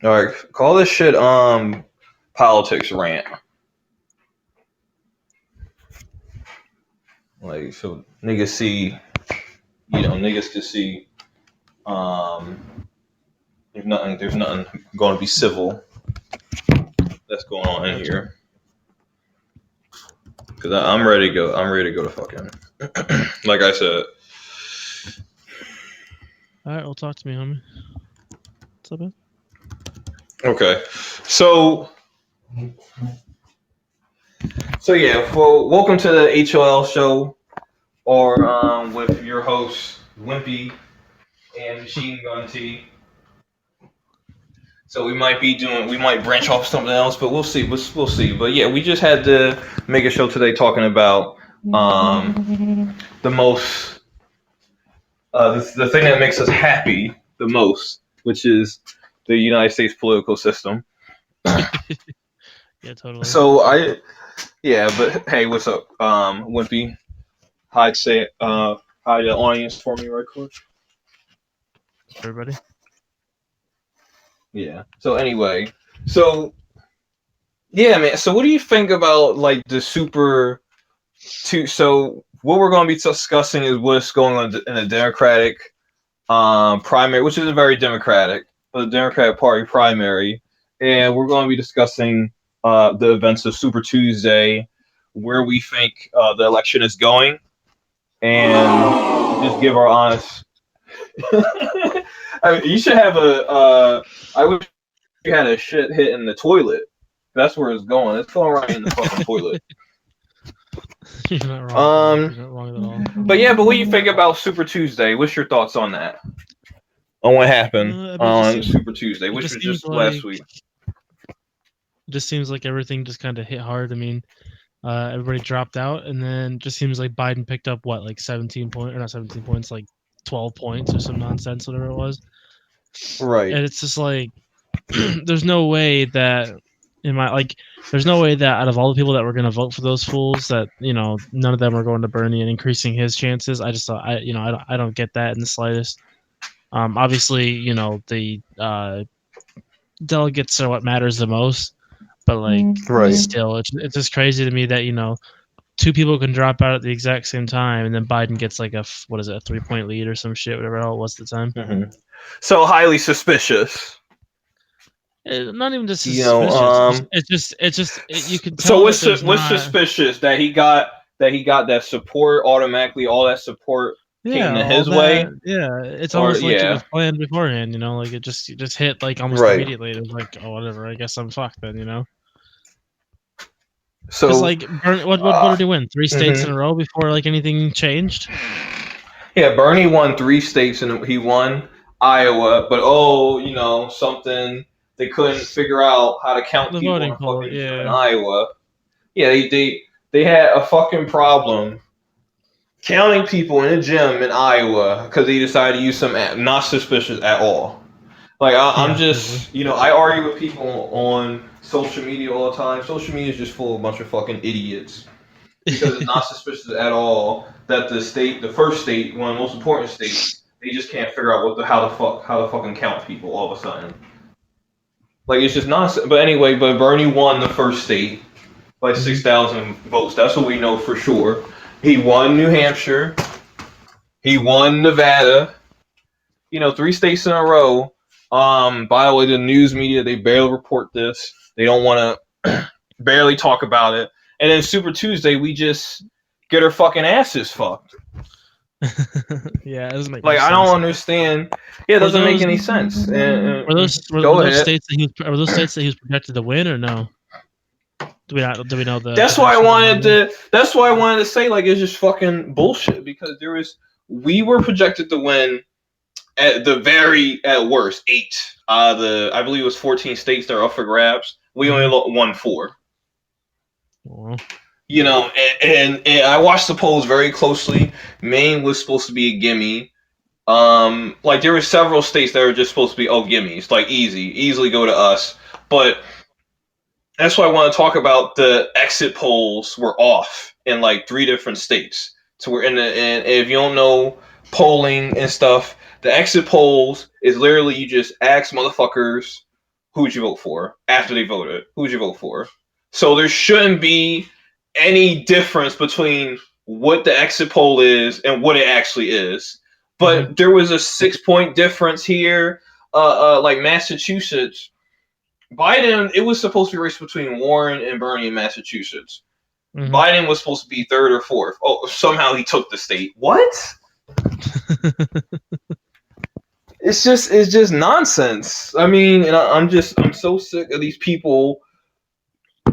All right, call this shit politics rant. Like so, niggas see, niggas can see. Um, there's nothing going to be civil that's going on in here. Cause I'm ready to go. I'm ready to go to fucking. Like I said. All right, well, talk to me, homie. What's up, man? Okay, so yeah. Well, welcome to the HOL show, or with your hosts Wimpie and Machine Gun T. So we might branch off something else, but we'll see. We'll see. But yeah, we just had to make a show today talking about the most the thing that makes us happy the most, which is the United States political system. Yeah, totally. So but hey, what's up, Wimpy? Hi the audience for me, right quick. Everybody. Yeah. So anyway, yeah, man. So what do you think about like the super two? So what we're going to be discussing is what's going on in the Democratic primary, which is a very Democratic, the Democratic Party primary, and we're going to be discussing the events of Super Tuesday, where we think the election is going, and just give our honest. I mean, you should have I wish you had a shit hit in the toilet. That's where it's going. It's going right in the fucking toilet. You're not wrong. You're not wrong at all. But what do you think about Super Tuesday? What's your thoughts on that? On what happened on Super Tuesday, which was just last week? It just seems like everything just kind of hit hard. I mean, everybody dropped out, and then it just seems like Biden picked up like 17 points, or not 17 points, like 12 points or some nonsense, whatever it was. Right. And it's just like, there's no way that there's no way that out of all the people that were going to vote for those fools, that none of them are going to Bernie and increasing his chances. I just thought I don't get that in the slightest. Obviously, the delegates are what matters the most, but like, right. Still, it's just crazy to me that two people can drop out at the exact same time, and then Biden gets like a 3-point lead or some shit, whatever it was at the time. Mm-hmm. So highly suspicious. Not even just suspicious. It's just you can tell. So what's suspicious that he got that support automatically? All that support came to his way. Yeah, it's almost like it was planned beforehand. Like it just hit like almost immediately. It was like, oh, whatever. I guess I'm fucked then. So like, what did he win? 3 states in a row before like anything changed? Yeah, Bernie won 3 states and he won Iowa, but something they couldn't figure out how to count the people in fucking in Iowa. Yeah, they had a fucking problem counting people in a gym in Iowa because they decided to use some app, not suspicious at all. Like I'm just, I argue with people on social media all the time. Social media is just full of a bunch of fucking idiots because it's not suspicious at all that the first state, one of the most important states, they just can't figure out how to fucking count people all of a sudden. Like it's just nonsense. But anyway, Bernie won the first state by 6,000 votes. That's what we know for sure. He won New Hampshire. He won Nevada. 3 states in a row. By the way, the news media, they barely report this. They don't want to barely talk about it. And then Super Tuesday, we just get our fucking asses fucked. Yeah, it doesn't make I don't understand. Yeah, it doesn't make any sense. Were those states that he was projected to win or no? Do we know the? That's why I wanted to say like it's just fucking bullshit because we were projected to win at worst 8. I believe it was 14 states that are up for grabs. We only won 4. Well. And I watched the polls very closely. Maine was supposed to be a gimme. There were several states that were just supposed to be gimmies, like easily go to us. But that's why I want to talk about the exit polls were off in like 3 different states. So and if you don't know polling and stuff, the exit polls is literally you just ask motherfuckers who would you vote for? After they voted, who would you vote for? So there shouldn't be any difference between what the exit poll is and what it actually is. But there was a 6-point difference here. Like Massachusetts, Biden, it was supposed to be a race between Warren and Bernie in Massachusetts. Biden was supposed to be third or fourth. Oh, somehow he took the state. What? It's just nonsense. I mean, and I'm so sick of these people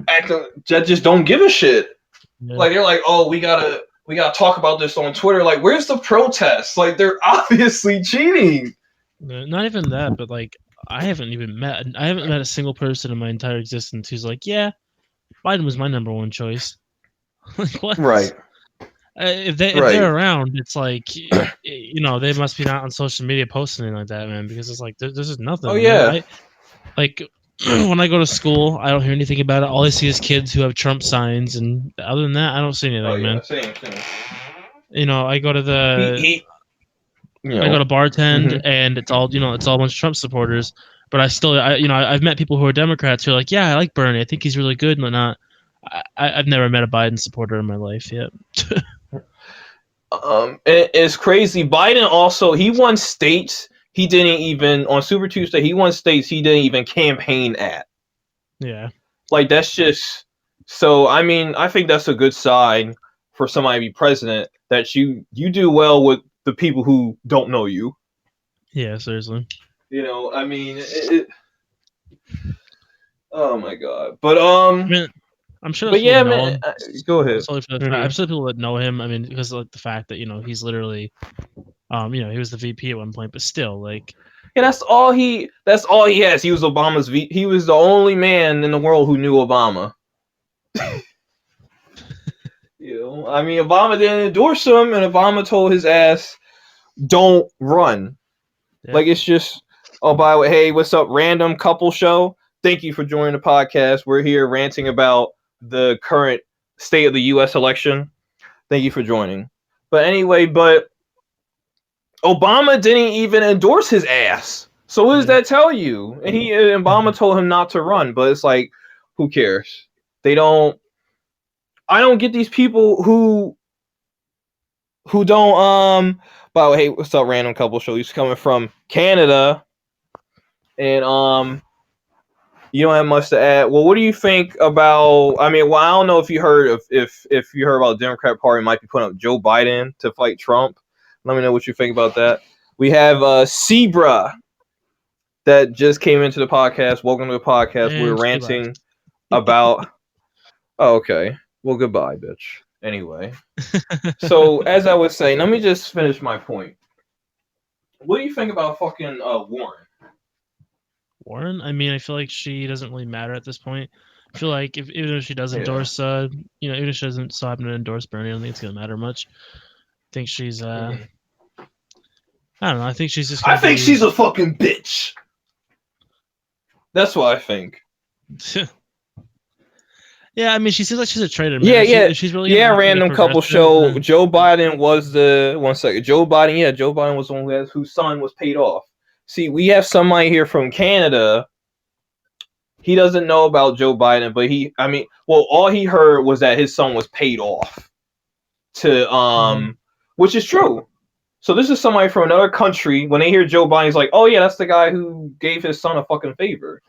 acting that just don't give a shit. Yeah. Like they're like, oh, we gotta talk about this on Twitter. Like, where's the protest? Like, they're obviously cheating. Not even that, but like, I haven't met a single person in my entire existence who's like, yeah, Biden was my number one choice. Like, what? Right. If they're around, it's like, they must be not on social media posting anything like that, man. Because it's like there's just nothing. Oh yeah. Like when I go to school, I don't hear anything about it. All I see is kids who have Trump signs, and other than that, I don't see anything, man. Same. I go to the I go to bartend, and it's all it's all a bunch of Trump supporters. But I've met people who are Democrats who are like, yeah, I like Bernie. I think he's really good and whatnot. I've never met a Biden supporter in my life yet. It's crazy. Biden also, he won states he didn't even, on Super Tuesday, he won states he didn't even campaign at. Yeah. Like, that's just, so, I mean, I think that's a good sign for somebody to be president, that you do well with the people who don't know you. Yeah, seriously. I mean, oh my God. But, I'm sure. But yeah, man. Go ahead. I'm sure people that know him. I mean, because like the fact that he's literally, he was the VP at one point, but still, like, yeah, that's all he has. He was Obama's he was the only man in the world who knew Obama. I mean, Obama didn't endorse him, and Obama told his ass, "Don't run." Yeah. Like, it's just, oh, by the way, hey, what's up, random couple show? Thank you for joining the podcast. We're here ranting about the current state of the U.S. election. Thank you for joining. But anyway, Obama didn't even endorse his ass. So what does that tell you? And Obama told him not to run, but it's like, who cares? I don't get these people who don't by the way, hey, what's up, random couple show? He's coming from Canada, and you don't have much to add. Well, what do you think about? I mean, well, I don't know if you heard if you heard about the Democrat Party might be putting up Joe Biden to fight Trump. Let me know what you think about that. We have Zebra that just came into the podcast. Welcome to the podcast. And we're ranting about. Oh, okay. Well, goodbye, bitch. Anyway, so as I was saying, let me just finish my point. What do you think about fucking Warren? Warren? I mean, I feel like she doesn't really matter at this point. I feel like even if she does endorse, even if she doesn't still happen to endorse Bernie, I don't think it's gonna matter much. I think she's, I don't know. I think she's just. I think she's a fucking bitch. That's what I think. Yeah, I mean, she seems like she's a traitor. Man. Yeah. She's really random couple show. Joe Biden was the 1 second. Joe Biden was the one whose son was paid off. See, we have somebody here from Canada. He doesn't know about Joe Biden, but all he heard was that his son was paid off to which is true. So this is somebody from another country. When they hear Joe Biden, he's like, oh yeah, that's the guy who gave his son a fucking favor.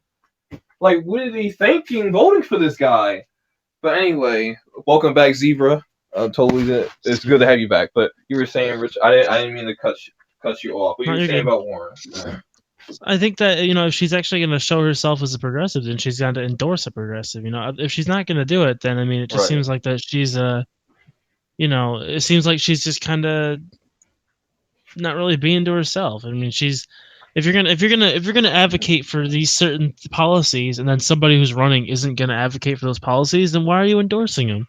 Like, what are they thinking voting for this guy? But anyway, welcome back, Zebra. It's good to have you back. But you were saying, Rich, I didn't mean to cut you off. What you were saying about Warren? I think that if she's actually going to show herself as a progressive, then she's going to endorse a progressive. If she's not going to do it, then I mean, it just seems like that she's it seems like she's just kind of not really being to herself. I mean, if you're gonna advocate for these certain policies, and then somebody who's running isn't gonna advocate for those policies, then why are you endorsing them?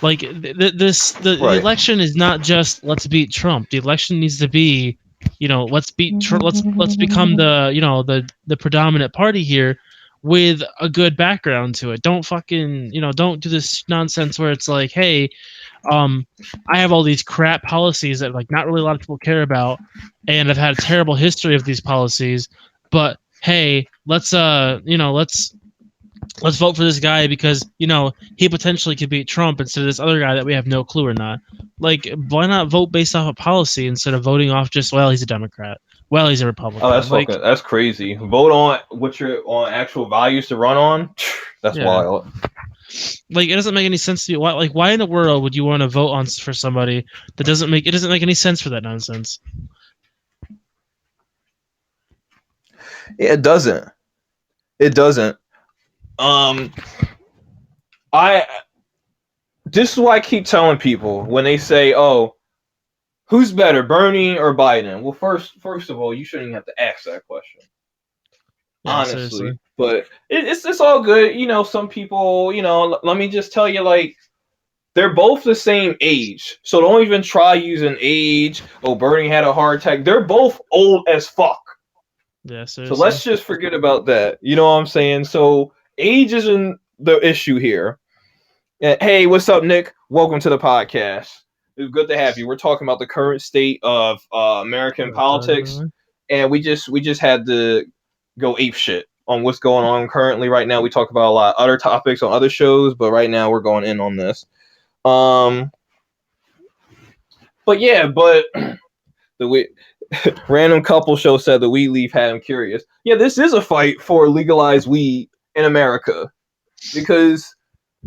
Like the election is not just let's beat Trump. The election needs to be, let's beat Trump. Let's become the predominant party here with a good background to it. Don't fucking don't do this nonsense where it's like, hey, I have all these crap policies that like not really a lot of people care about, and I've had a terrible history of these policies, but hey, let's vote for this guy because he potentially could beat Trump instead of this other guy that we have no clue or not. Like, why not vote based off of policy instead of voting off just, well, he's a Democrat, well, he's a Republican. Oh, that's crazy. Vote on what your on actual values to run on. That's wild. Like, it doesn't make any sense to you. Why in the world would you want to vote on for somebody that doesn't make any sense for that nonsense? Yeah, it doesn't. It doesn't. This is why I keep telling people when they say, "Oh, who's better, Bernie or Biden?" Well, first of all, you shouldn't even have to ask that question, honestly. Seriously. But it's all good. Some people, let me just tell you, like, they're both the same age, so don't even try using age. Oh, Bernie had a heart attack. They're both old as fuck. Yeah, seriously. So let's just forget about that. You know what I'm saying? So age isn't the issue here. Hey, what's up, Nick? Welcome to the podcast. It's good to have you. We're talking about the current state of American politics, and we just had to go ape shit on what's going on currently right now. We talk about a lot of other topics on other shows, but right now we're going in on this. But the random couple show said the weed leaf had him curious. Yeah, this is a fight for legalized weed in America because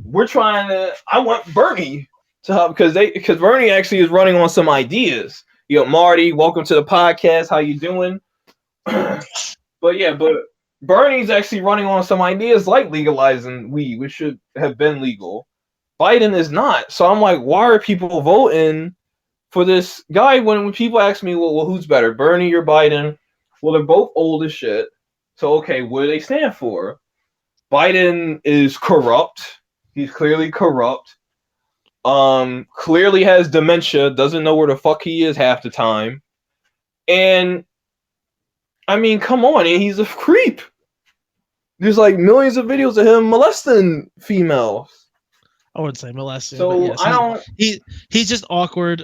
we're trying to. I want Bernie to help because Bernie actually is running on some ideas. Marty, welcome to the podcast. How you doing? But Bernie's actually running on some ideas like legalizing weed, which should have been legal. Biden is not. So I'm like, why are people voting for this guy when people ask me, well, who's better, Bernie or Biden? Well, they're both old as shit. So, okay, what do they stand for? Biden is corrupt. He's clearly corrupt. Clearly has dementia, doesn't know where the fuck he is half the time. And, I mean, come on, he's a creep. There's like millions of videos of him molesting females. I wouldn't say molesting. So but yes, he's just awkward.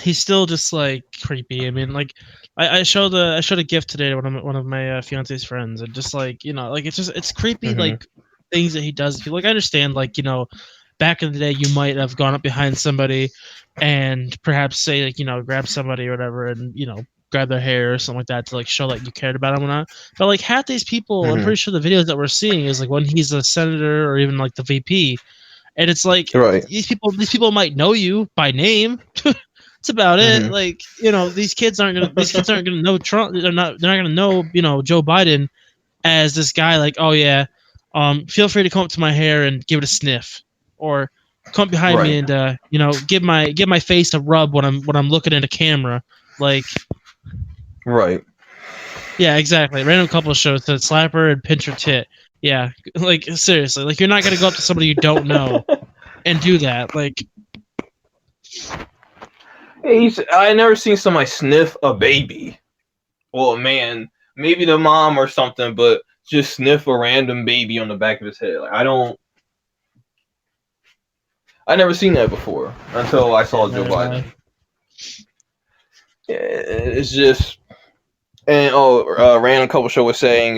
He's still just like creepy. I mean, like I showed a gift today to one of my fiance's friends, and just like it's creepy. Like things that he does. Like, I understand, like, back in the day you might have gone up behind somebody and perhaps say, like, grab somebody or whatever, and grab their hair or something like that to like show like you cared about them or not. But like half these people, I'm pretty sure the videos that we're seeing is like when he's a senator or even like the VP, and it's like these people might know you by name. That's about it. Like, these kids aren't gonna know Trump. They're not gonna know Joe Biden as this guy. Like, oh yeah, feel free to come up to my hair and give it a sniff, or come behind me and give my face a rub when I'm looking at a camera. Like, right. Yeah, exactly. Random couple shows that slap her and pinch her tit. Yeah, like, seriously, like, you're not gonna go up to somebody you don't know and do that. Like, I never seen somebody sniff a baby. Well, a man, maybe the mom or something, but just sniff a random baby on the back of his head. Like, I never seen that before until I saw Joe Biden. Yeah, it's just, and random couple show was saying,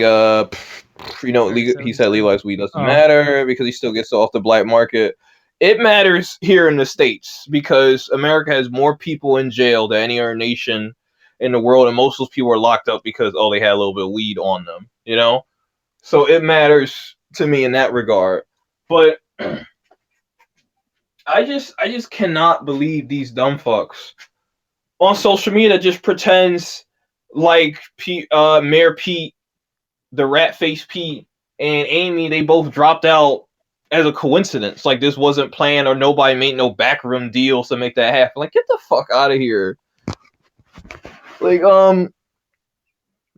he said legalized weed doesn't matter because he still gets off the black market. It matters here in the States because America has more people in jail than any other nation in the world, and most of those people are locked up because they had a little bit of weed on them, So it matters to me in that regard. But I just cannot believe these dumb fucks on social media that just pretends like Mayor Pete, the rat face Pete, and Amy, they both dropped out as a coincidence. Like, this wasn't planned or nobody made no backroom deals to make that happen. Like, get the fuck out of here. Like,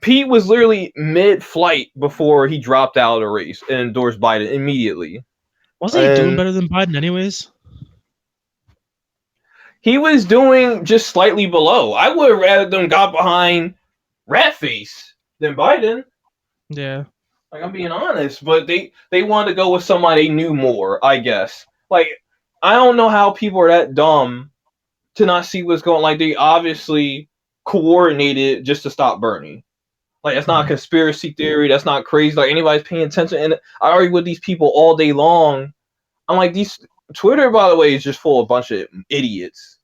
Pete was literally mid-flight before he dropped out of the race and endorsed Biden immediately. Wasn't he doing better than Biden anyways? He was doing just slightly below. I would have rather them got behind Ratface than Biden. Yeah. Like, I'm being honest, but they wanted to go with somebody they knew more, I guess. Like, I don't know how people are that dumb to not see what's going on. Like, they obviously coordinated just to stop Bernie. Like, that's not a conspiracy theory. That's not crazy. Like, anybody's paying attention. And I argue with these people all day long. I'm like, Twitter, by the way, is just full of a bunch of idiots.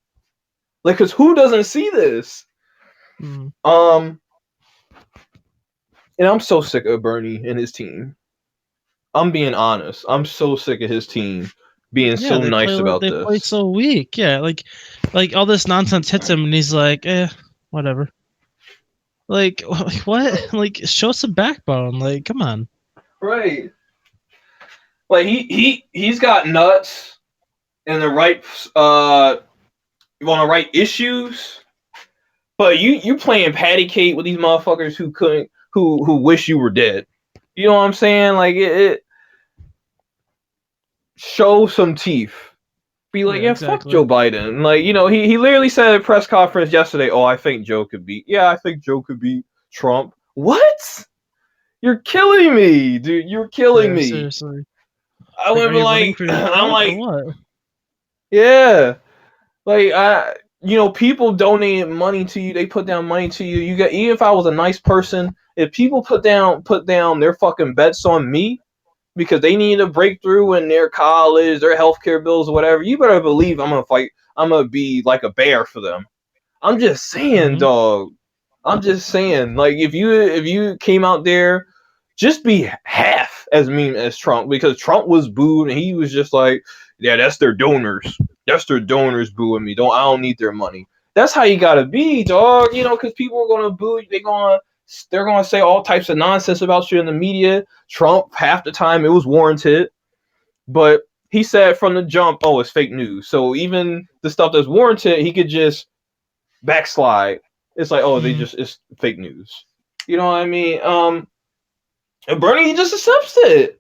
Like, because who doesn't see this? And I'm so sick of Bernie and his team. I'm being honest. I'm so sick of his team being so nice about this. They play so weak. Yeah, like all this nonsense hits him, and he's like, whatever. Like what? Like, show some backbone. Like, come on. Right. Like, he's got nuts and the right on the right issues, but you playing patty cake with these motherfuckers who wish you were dead. You know what I'm saying? Like, it show some teeth. Be like, exactly. Fuck Joe Biden. Like, you know, he literally said at a press conference yesterday, "Oh, I think Joe could beat." Yeah, I think Joe could beat Trump. What? You're killing me, dude. You're killing me. Seriously. I would be like, I'm like, what? Yeah, like people donate money to you. They put down money to you. You got, even if I was a nice person, if people put down their fucking bets on me because they need a breakthrough in their college, their healthcare bills, or whatever, you better believe I'm gonna fight. I'm gonna be like a bear for them. I'm just saying, dog. I'm just saying, like, if you came out there, just be half as mean as Trump, because Trump was booed and he was just like, yeah, that's their donors. That's their donors booing me. I don't need their money. That's how you gotta be, dog. You know, because people are gonna boo you. They're gonna say all types of nonsense about you in the media. Trump, half the time it was warranted, but he said from the jump, "Oh, it's fake news." So even the stuff that's warranted, he could just backslide. It's like, oh, it's fake news. You know what I mean? And Bernie, he just accepts it.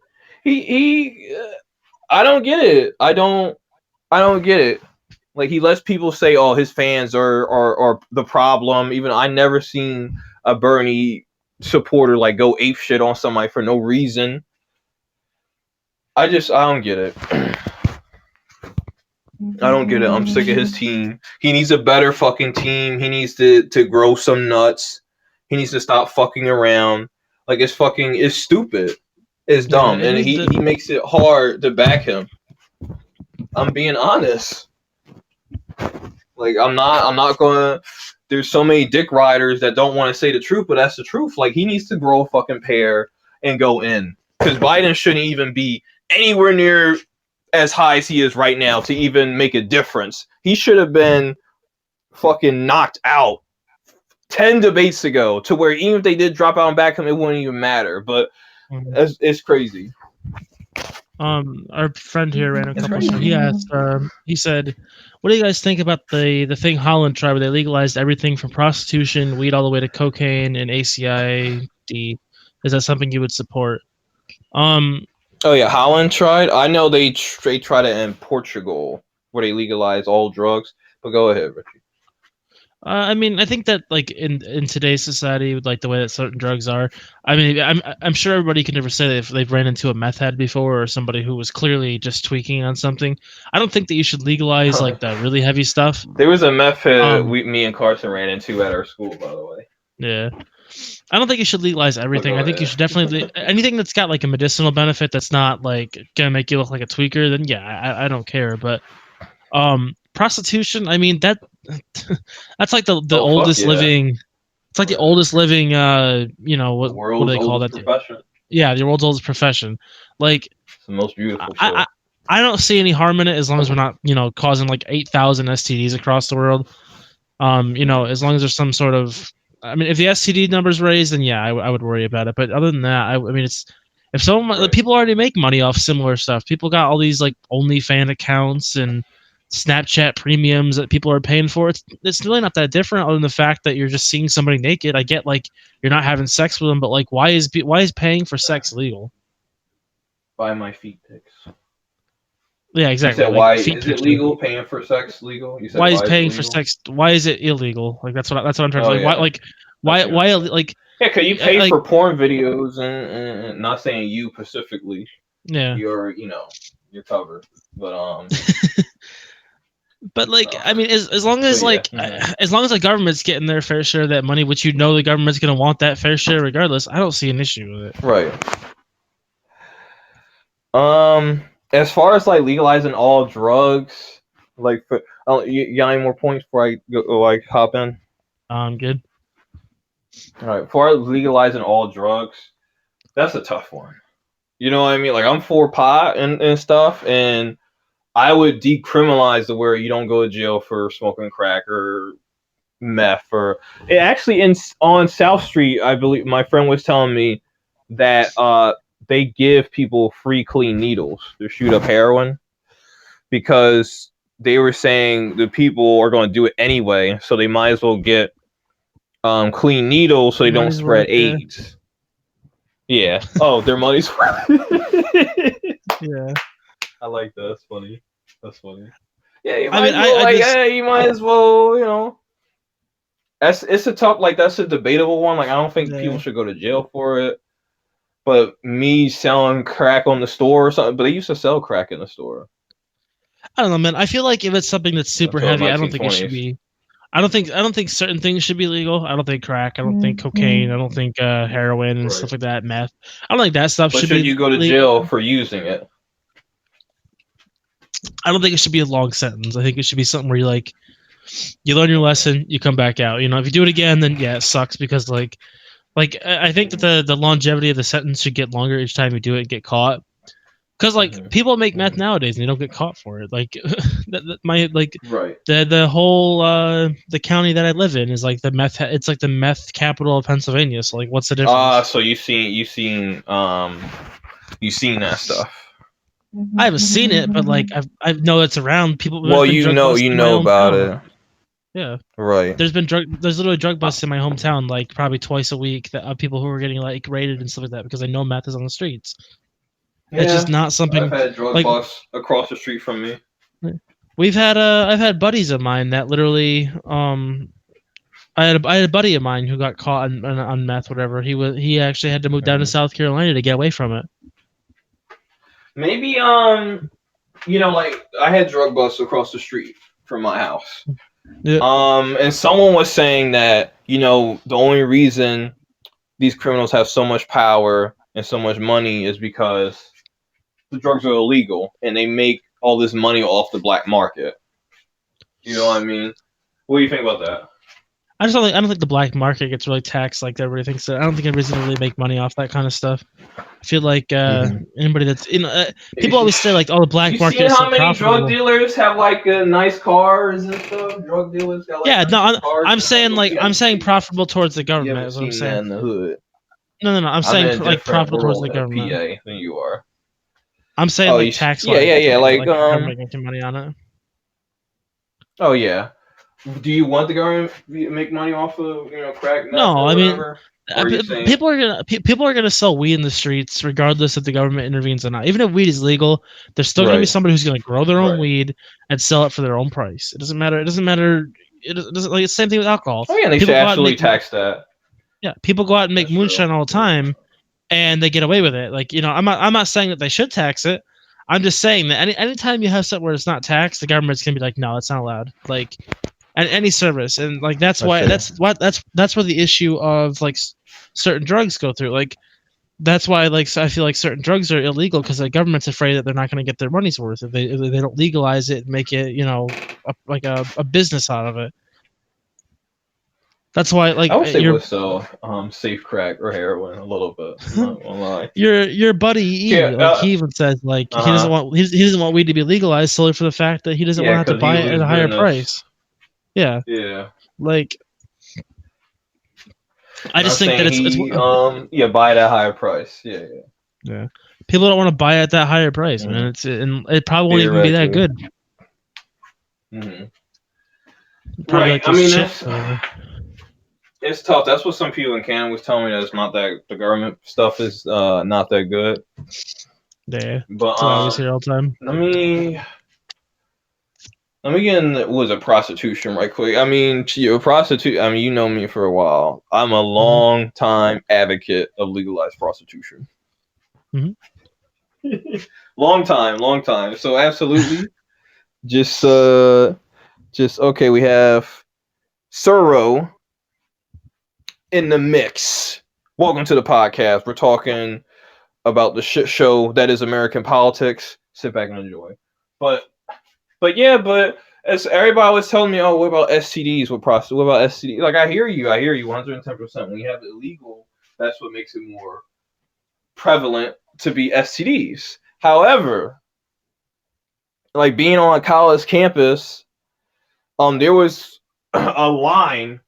I don't get it. I don't get it. Like, he lets people say, "Oh, his fans are the problem." Even I never seen a Bernie supporter like go ape shit on somebody for no reason. I don't get it. I don't get it. I'm sick of his team. He needs a better fucking team. He needs to grow some nuts. He needs to stop fucking around. Like, it's stupid. It's dumb. And he makes it hard to back him. I'm being honest. Like, I'm not gonna. There's so many dick riders that don't want to say the truth, but that's the truth. Like, he needs to grow a fucking pair and go in. Because Biden shouldn't even be anywhere near as high as he is right now to even make a difference. He should have been fucking knocked out 10 debates ago, to where even if they did drop out and back him, it wouldn't even matter. But it's crazy. Our friend here ran a couple. He asked. He said, "What do you guys think about the thing Holland tried, where they legalized everything from prostitution, weed, all the way to cocaine and ACID? Is that something you would support?" Oh yeah, Holland tried. I know they tried it in Portugal, where they legalized all drugs. But go ahead, Richie. I mean, I think that, like, in today's society, with like the way that certain drugs are, I mean, I'm sure everybody can never say that if they've ran into a meth head before, or somebody who was clearly just tweaking on something. I don't think that you should legalize like the really heavy stuff. There was a meth head me and Carson ran into at our school, by the way. Yeah. I don't think you should legalize everything. I think you should definitely anything that's got like a medicinal benefit that's not like gonna make you look like a tweaker. Then yeah, I don't care. But prostitution, I mean, that's like the oldest living. It's like the oldest living. What do they call that? Profession. Yeah, the world's oldest profession. Like, it's the most beautiful. I don't see any harm in it, as long as we're not causing like 8,000 STDs across the world. As long as there's some sort of. I mean, if the STD number's raised, then yeah, I would worry about it. But other than that, I mean, it's if someone people already make money off similar stuff. People got all these like OnlyFans accounts and Snapchat premiums that people are paying for. It's really not that different, other than the fact that you're just seeing somebody naked. I get like you're not having sex with them, but like why is paying for sex legal? Buy my feet pics. Yeah, exactly. You said, why is it legal? Paying for sex legal? You said, why is paying for sex? Why is it illegal? Like that's what I'm trying to say. Why like? Yeah, cause you pay for porn videos, and not saying you specifically. Yeah, you're covered, but But like, I mean, as long as as long as the government's getting their fair share of that money, which the government's gonna want that fair share regardless, I don't see an issue with it. Right. As far as like legalizing all drugs, like, you got any more points before I go, like, hop in? Good. All right. For legalizing all drugs, that's a tough one. You know what I mean? Like, I'm for pot and stuff, and I would decriminalize the where you don't go to jail for smoking crack or meth, or it actually on South Street, I believe my friend was telling me that they give people free clean needles to shoot up heroin because they were saying the people are going to do it anyway, so they might as well get clean needles so they don't spread AIDS. Yeah. Oh, their money's worth. Yeah. I like that. That's funny. That's funny. Yeah, you might as well, you know. It's a tough, like, that's a debatable one. Like, I don't think people should go to jail for it. But me selling crack on the store or something, but they used to sell crack in the store. I don't know, man. I feel like if it's something that's super heavy, I don't think it should be. I don't think certain things should be legal. I don't think crack. I don't think cocaine. I don't think heroin and stuff like that. Meth. I don't think that stuff should be. But should you go to jail for using it? I don't think it should be a long sentence. I think it should be something where you learn your lesson, you come back out. You know, if you do it again, then yeah, it sucks because like I think that the longevity of the sentence should get longer each time you do it and get caught. Because like people make meth nowadays and they don't get caught for it. Like the whole the county that I live in is like the meth. It's like the meth capital of Pennsylvania. So like, what's the difference? So you've seen that stuff. I haven't seen it, but like I know it's around. People. Well, you know about it. Yeah. Right. There's literally drug busts in my hometown, like probably twice a week. That people who are getting like raided and stuff like that because I know meth is on the streets. Yeah, it's just not something. I've had drug busts across the street from me. I've had buddies of mine that literally I had a buddy of mine who got caught on meth, whatever. He actually had to move down to South Carolina to get away from it. Maybe like, I had drug busts across the street from my house. Yeah. And someone was saying that, the only reason these criminals have so much power and so much money is because the drugs are illegal and they make all this money off the black market. You know what I mean? What do you think about that? I don't think the black market gets really taxed like everybody thinks. So I don't think everybody's gonna really make money off that kind of stuff. I feel like anybody that's people always say like, oh, the black market is so profitable. How many drug dealers have like nice cars and stuff? Drug dealers got like I'm saying profitable towards the government. Is what I'm saying. That in the hood. No. I'm saying like profitable towards the government. PA than you are. I'm saying like tax. Yeah. Like government making money on it. Oh yeah. Do you want the government to make money off of crack? No, I mean, people are gonna sell weed in the streets regardless if the government intervenes or not. Even if weed is legal, there's still gonna be somebody who's gonna grow their own weed and sell it for their own price. It doesn't matter. It doesn't like it's the same thing with alcohol. Oh yeah, they should actually tax that. Yeah, people go out and make moonshine all the time, and they get away with it. Like I'm not saying that they should tax it. I'm just saying that anytime you have something where it's not taxed, the government's gonna be like, no, it's not allowed. Like. And any service, and like that's where the issue of like certain drugs go through. Like that's why I feel like certain drugs are illegal because the government's afraid that they're not going to get their money's worth if they don't legalize it and make it a business out of it. That's why I would say we'll sell safe crack or heroin a little bit. I'm not gonna lie. Your buddy E, he even says like he doesn't want weed to be legalized solely for the fact that he doesn't want to have to buy it at a higher price. Yeah. Yeah. Like, I just think that it's buy it at a higher price. Yeah. People don't want to buy it at that higher price, man. It probably won't even be that good. Right. I mean, it's tough. That's what some people in Canada was telling me, that it's not that the government stuff is not that good. Yeah. But I always hear all the time. Let me get into prostitution right quick. I mean, prostitute. I mean, you know me for a while. I'm a long time advocate of legalized prostitution. Mm-hmm. long time. So absolutely, just Just okay. We have Suro in the mix. Welcome to the podcast. We're talking about the shit show that is American politics. Sit back and enjoy. But as everybody was telling me, oh, what about STDs with prostitutes? What about STDs? Like, I hear you 110%. When you have it illegal, that's what makes it more prevalent to be STDs. However, like being on a college campus, there was a line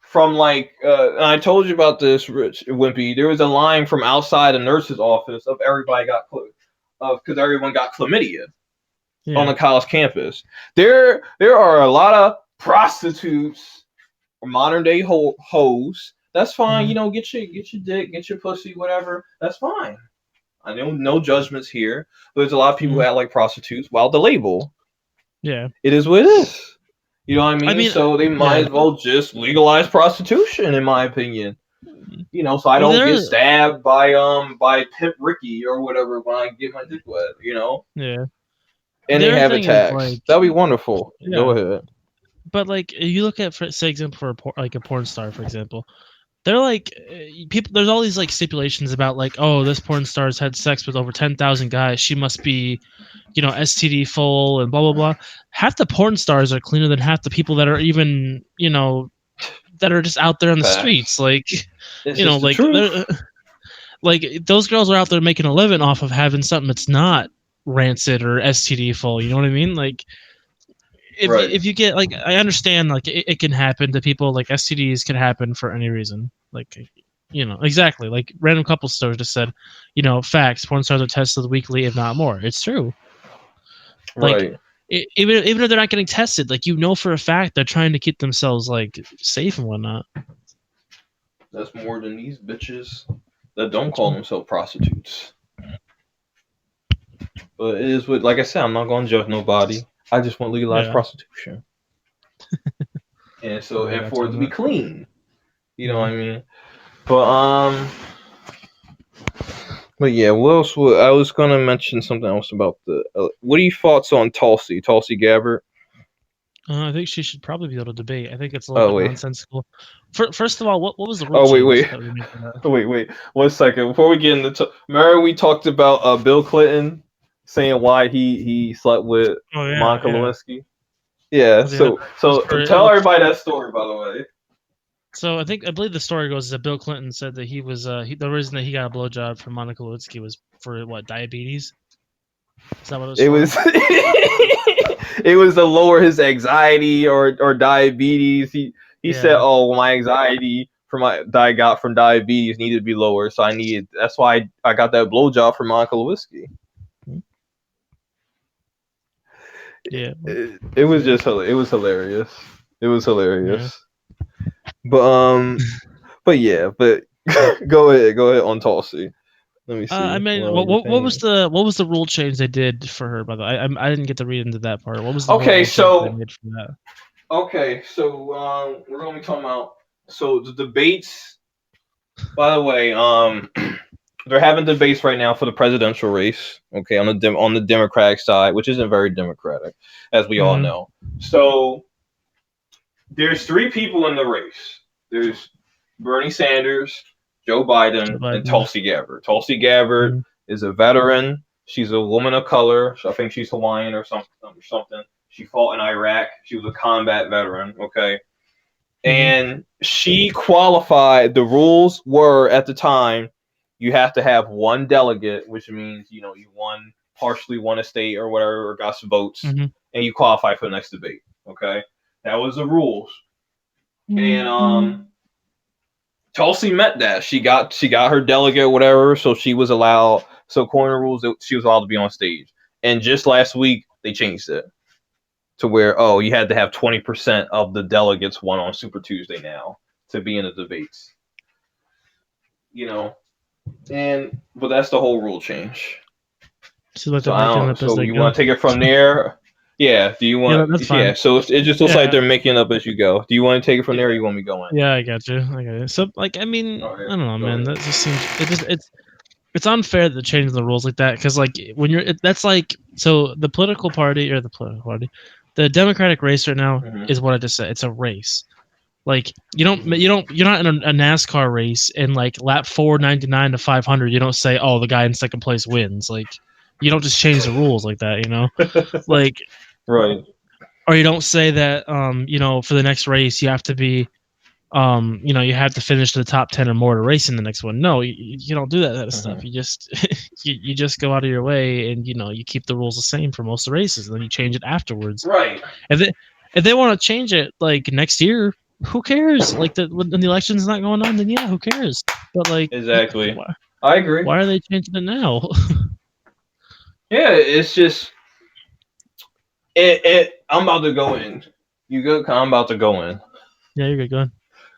from and I told you about this, Rich Wimpie. There was a line from outside the nurse's office of everybody because everyone got chlamydia on the college campus. There are a lot of prostitutes or modern day hoes. That's fine. Get your dick, get your pussy, whatever. That's fine. I know no judgments here, but there's a lot of people who act like prostitutes while the label. Yeah. It is what it is. You know what I mean? So they might as well just legalize prostitution, in my opinion. So I don't get stabbed by Pimp Ricky or whatever when I get my dick wet. Yeah. And they have it taxed. That'd be wonderful. Yeah. Go ahead. But you look at, say, example for a porn star, for example. They're people. There's all these stipulations about oh, this porn star's had sex with over 10,000 guys. She must be, STD full and blah blah blah. Half the porn stars are cleaner than half the people that are even that are just out there on the streets. Those girls are out there making a living off of having something that's not rancid or STD full. You know what I mean? If you get I understand it can happen to people. STDs can happen for any reason. Exactly. Random couple stores just said, facts. Porn stars are tested weekly, if not more. It's true. Right. Even if they're not getting tested, for a fact they're trying to keep themselves safe and whatnot. That's more than these bitches that don't call themselves prostitutes. But it is what, like I said, I'm not going to judge nobody. I just want legalized prostitution. And so, and for it to be clean. You know what I mean? But yeah, what else? I was going to mention something else about what are your thoughts on Tulsi Gabbard? I think she should probably be able to debate. I think it's a little bit nonsensical. First of all, what was the rule? Oh, wait. 1 second. Before we get into remember we talked about Bill Clinton saying why he slept with Monica Lewinsky? Yeah, so tell everybody that story, by the way. So I believe the story goes that Bill Clinton said that he was the reason that he got a blowjob from Monica Lewinsky was for diabetes. Is that what it was? It was to lower his anxiety or diabetes. He said, "Oh, my anxiety that I got from diabetes needed to be lower, so that's why I got that blowjob from Monica Lewinsky." Yeah, it was hilarious. It was hilarious. Yeah. But go ahead on Tulsi. Let me see. What was the rule change they did for her? By the way, I didn't get to read into that part. What was the rule change they made for that? Okay, so we're gonna be talking about the debates. By the way, they're having debates right now for the presidential race. Okay, on the Democratic side, which isn't very democratic, as we all know. So there's 3 people in the race. There's Bernie Sanders, Joe Biden, and Tulsi Gabbard. Tulsi Gabbard is a veteran. She's a woman of color. I think she's Hawaiian or something. She fought in Iraq. She was a combat veteran. Okay. And she qualified. The rules were at the time, you have to have 1 delegate, which means, you partially won a state or whatever, or got some votes, and you qualify for the next debate. Okay. That was the rules. And Tulsi met that. She got her delegate, whatever, so she was allowed. So according to rules, she was allowed to be on stage. And just last week, they changed it to where you had to have 20% of the delegates won on Super Tuesday now to be in the debates. But that's the whole rule change. So you want to take it from there? Yeah. Do you want? That's fine. Yeah. So it just looks like they're making it up as you go. Do you want to take it from there, or you want me going? Yeah, I got you. So I don't know, man. That just seems it's unfair to change the rules like that because when you're so the political party the Democratic race right now is what I just said. It's a race. Like you're not in a NASCAR race and like lap 499 to 500. You don't say, oh, the guy in second place wins. Like you don't just change the rules like that, you know? Like right. Or you don't say that for the next race you have to be you have to finish the top 10 or more to race in the next one. No, you don't do that kind of stuff. You just you just go out of your way and you keep the rules the same for most of the races, and then you change it afterwards. Right. If they want to change it like next year, who cares? Like when the election's not going on, then yeah, who cares? But like exactly, I agree. Why are they changing it now? Yeah, it's just I'm about to go in. You good? I'm about to go in. Yeah, you're good. Go ahead.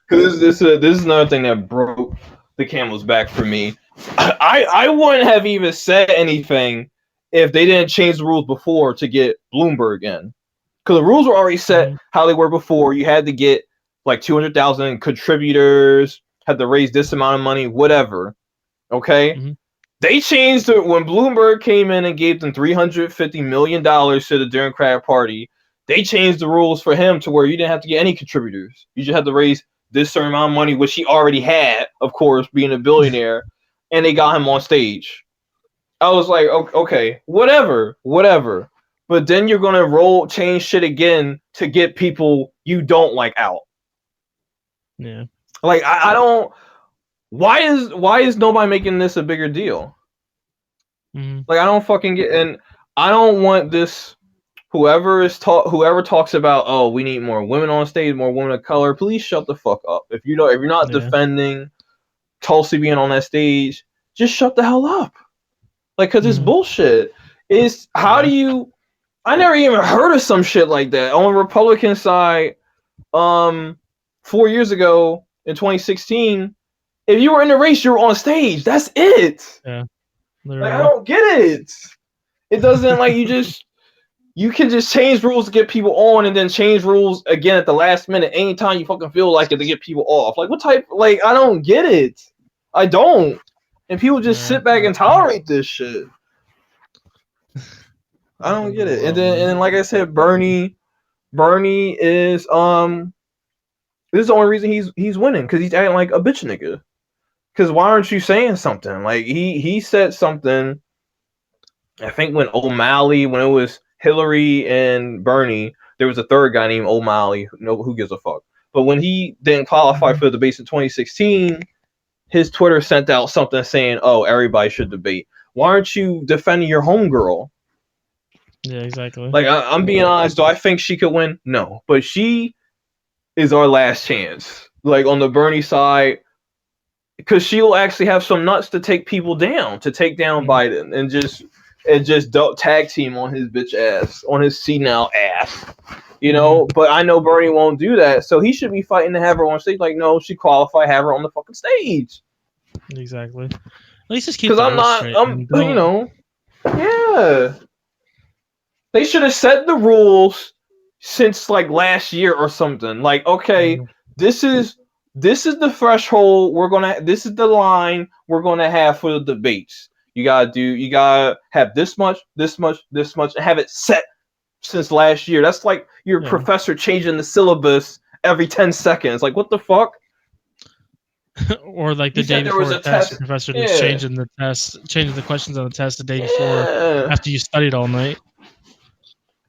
Because this is another thing that broke the camel's back for me. I wouldn't have even said anything if they didn't change the rules before to get Bloomberg in. Because the rules were already set how they were before. You had to get like 200,000 contributors, had to raise this amount of money, whatever. Okay? They changed it when Bloomberg came in and gave them $350 million to the Democratic Party. They changed the rules for him to where you didn't have to get any contributors. You just had to raise this certain amount of money, which he already had, of course, being a billionaire, and they got him on stage. I was like, okay, whatever. But then you're gonna change shit again to get people you don't like out. Yeah. Like I don't. Why is nobody making this a bigger deal? Like I don't fucking get, and I don't want this. Whoever talks about, oh, we need more women on stage, more women of color, please shut the fuck up. If you're not defending Tulsi being on that stage, just shut the hell up. Like, cause it's bullshit. How do you? I never even heard of some shit like that on the Republican side. 4 years ago in 2016, if you were in the race, you were on stage. That's it. Yeah. Like, I don't get it. It doesn't like you can just change rules to get people on and then change rules again at the last minute anytime you fucking feel like it to get people off. Like what type? Like I don't get it. I don't. And people just sit back and tolerate this shit. I don't get it. And then like I said, Bernie is this is the only reason he's winning because he's acting like a bitch nigga. Because why aren't you saying something? Like he said something. I think when it was Hillary and Bernie, there was a third guy named O'Malley. Who gives a fuck? But when he didn't qualify for the debates in 2016, his Twitter sent out something saying, "Oh, everybody should debate." Why aren't you defending your homegirl? Yeah, exactly. Like I'm being honest. Do I think she could win? No, but she is our last chance. Like on the Bernie side, because she will actually have some nuts to take people down, to take down Biden, and just tag team on his bitch ass, on his senile ass, But I know Bernie won't do that, so he should be fighting to have her on stage. Like, no, she qualified, have her on the fucking stage. Exactly. At least just keep. Because yeah. They should have set the rules since like last year or something. Like, okay, this is the threshold this is the line we're gonna have for the debates. You gotta have this much, and have it set since last year. That's like your professor changing the syllabus every 10 seconds. Like, what the fuck? Or like the day before a test, the professor just changing the questions on the test the day before after you studied all night.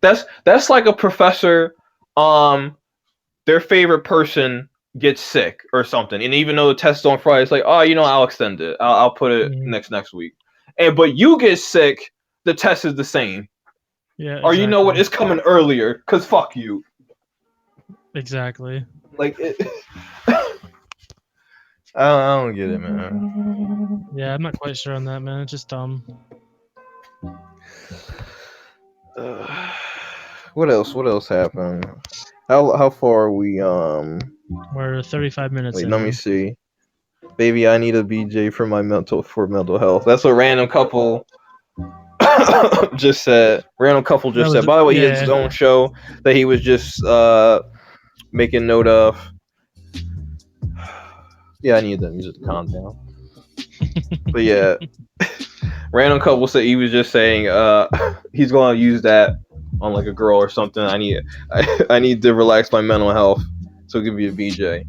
That's like a professor, their favorite person gets sick or something, and even though the test is on Friday, it's like, oh, I'll extend it. I'll put it next week. But you get sick, the test is the same. Yeah. Or you know what? It's coming earlier because fuck you. Exactly. Like it. I don't get it, man. Yeah, I'm not quite sure on that, man. It's just dumb. What else happened? How far are we? We're 35 minutes. Wait, let me see. Baby, I need a BJ for mental health. That's what random couple just said. By the way, he has his own show that he was just making note of. Yeah, I need the music to calm down. But yeah, random couple said he was just saying he's going to use that on like a girl or something, I need to relax my mental health. So I'll give you a BJ.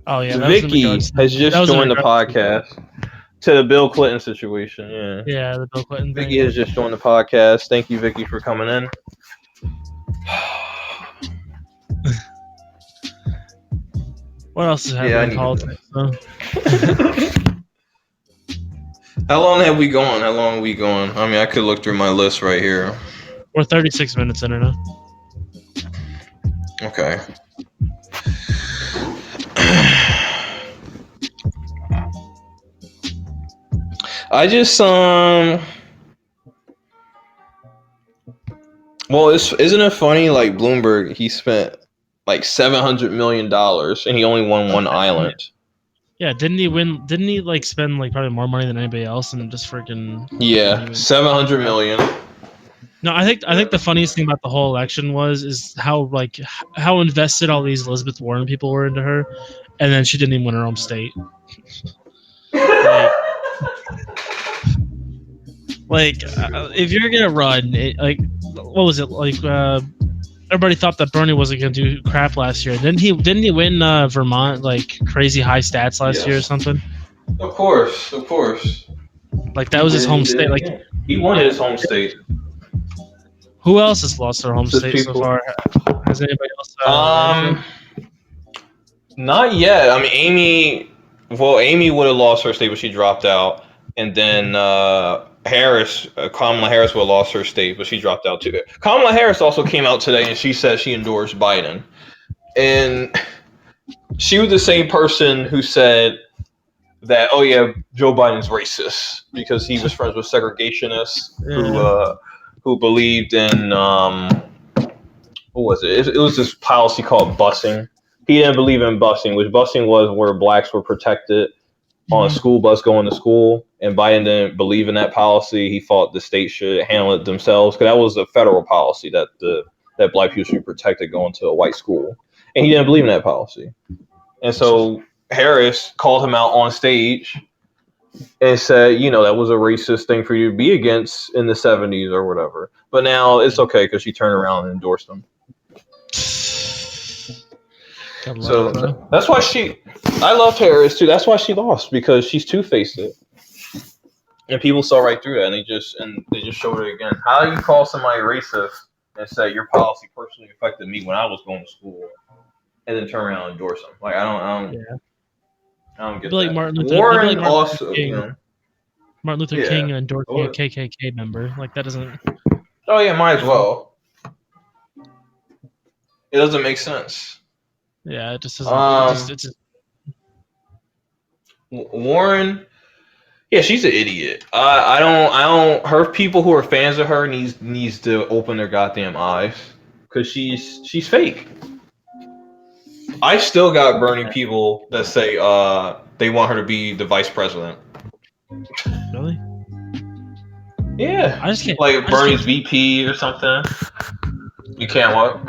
Oh yeah, that was in Vicky regards. has just joined the To podcast to the Bill Clinton situation. Yeah, the Bill Clinton Vicky thing. has just joined the podcast. Thank you, Vicky, for coming in. What else is happening in politics? How long have we gone? I mean, I could look through my list right here. We're 36 minutes in or now. Okay. I just well, isn't it funny? Like Bloomberg, he spent like $700 million and he only won one island. Yeah, didn't he win? Didn't he like spend like probably more money than anybody else and just freaking? Yeah, 700 million. No, I think the funniest thing about the whole election is how invested all these Elizabeth Warren people were into her, and then she didn't even win her home state. If you're gonna run, what was it like? Everybody thought that Bernie wasn't gonna do crap last year. Didn't he win Vermont like crazy high stats last year or something? Of course. Like that was his home state. Like he won his home state. Who else has lost their home state so far? Has anybody else? Not yet. I mean, Amy would have lost her state, but she dropped out, and then Kamala Harris would have lost her state, but she dropped out too. Kamala Harris also came out today, and she said she endorsed Biden, and she was the same person who said that, oh yeah, Joe Biden's racist because he was friends with segregationists who believed in what was it? It was this policy called busing. He didn't believe in busing, which busing was where blacks were protected on a school bus going to school, and Biden didn't believe in that policy. He thought the state should handle it themselves because that was a federal policy that black people should be protected going to a white school, and he didn't believe in that policy. And so Harris called him out on stage and said, that was a racist thing for you to be against in the 70s or whatever. But now it's okay because she turned around and endorsed him. So that's why I loved Harris too. That's why she lost, because she's two-faced it. And people saw right through that, and they just showed it again. How do you call somebody racist and say your policy personally affected me when I was going to school, and then turn around and endorse them? Like I don't get that. Like Martin Luther, Warren like also, Martin Luther King endorsing a KKK member. Like that doesn't. Oh yeah, might as well. It doesn't make sense. Yeah, it just doesn't. Warren, yeah, she's an idiot. I don't. Her people who are fans of her needs to open their goddamn eyes, because she's fake. I still got Bernie people that say they want her to be the vice president. Really? Yeah. I just can't. Like Bernie's VP or something. You can't what?